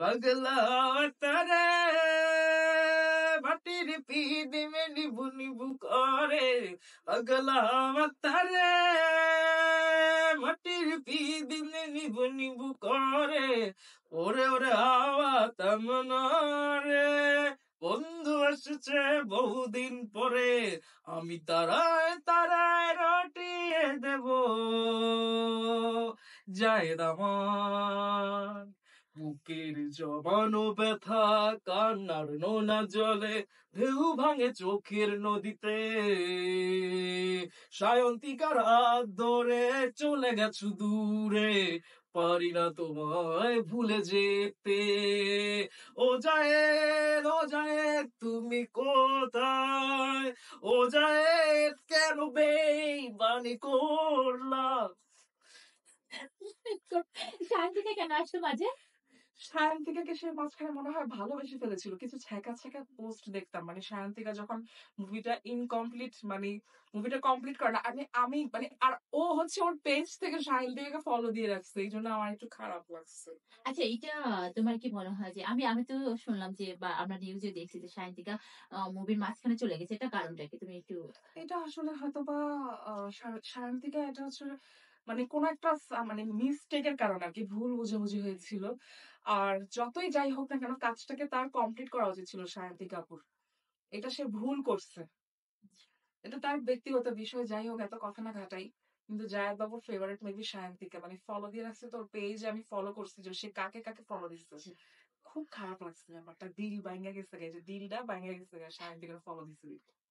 পাগলা তারে মাটির পিদি মে নিবু নিবু করে পাগলা তারে মাটির পিদি মে নিবু নিবু করে ওরে ওরে হাওয়া তামনা রে বন্ধু আসছে বহুদিন পরে আমি তারায় তারায় রটিয়ে দেব জায়েদ আমার বুকের জমানো ব্যথা কান্নার নোনা জলে ঢেউ ভাঙে চোখের নদীতে সায়ন্তিকার হাত ধরে চলে গেছো দূরে পারি না তোমায় ভুলে যেতে ও জায়েদ তুমি কোথায় ও জায়েদ কেন বেইমানি করলা শান্তিতে কেন আসতো মাঝে? সায়ন্তিকাকে সে মাঝখানে মনে হয় ভালোবেসে ফেলেছিল কিছু ছ্যাঁকা ছ্যাঁকা পোস্ট দেখতাম মানে সায়ন্তিকা যখন মুভিটা ইনকমপ্লিট মানে মুভিটা কমপ্লিট করে না আমি মানে আর ও হচ্ছে ওর পেজ থেকে সায়ন্তিকাকে ফলো দিয়ে রাখছে এই জন্য আমার একটু খারাপ লাগছে। আচ্ছা, এটা তোমার কি মনে হয় যে আমি তো শুনলাম যে বা আমরা নিউজে দেখছি যে সায়ন্তিকা মুভির মাঝখানে চলে গেছে, এটা কারণটা কি তুমি একটু? এটা আসলে হয়তোবা সায়ন্তিকা এটা হচ্ছে মানে কোন একটা মানে মিস্টেকের কারণে আর কি ভুল বুঝাবুঝি হয়েছিল আর যতই যাই হোক না কেন কাজটাকে তার কমপ্লিট করা উচিত ছিল সায়ন্তিকা আপুর এটা সে ভুল করছে এটা তার ব্যক্তিগত বিষয় যাই হোক এত কথা না ঘাটাই কিন্তু জায়েদ বাবুর ফেভারিট মেবি সায়ন্তিকা মানে ফলো দিয়ে রাখছে তোর পেজ আমি ফলো করছি যে সে কাকে কাকে ফলো দিচ্ছে খুব খারাপ লাগছে ব্যাপারটা দিল ভাঙ্গা গেছে যে দিলটা ভাঙ্গা গেছে সায়ন্তিকার ফলো দিচ্ছে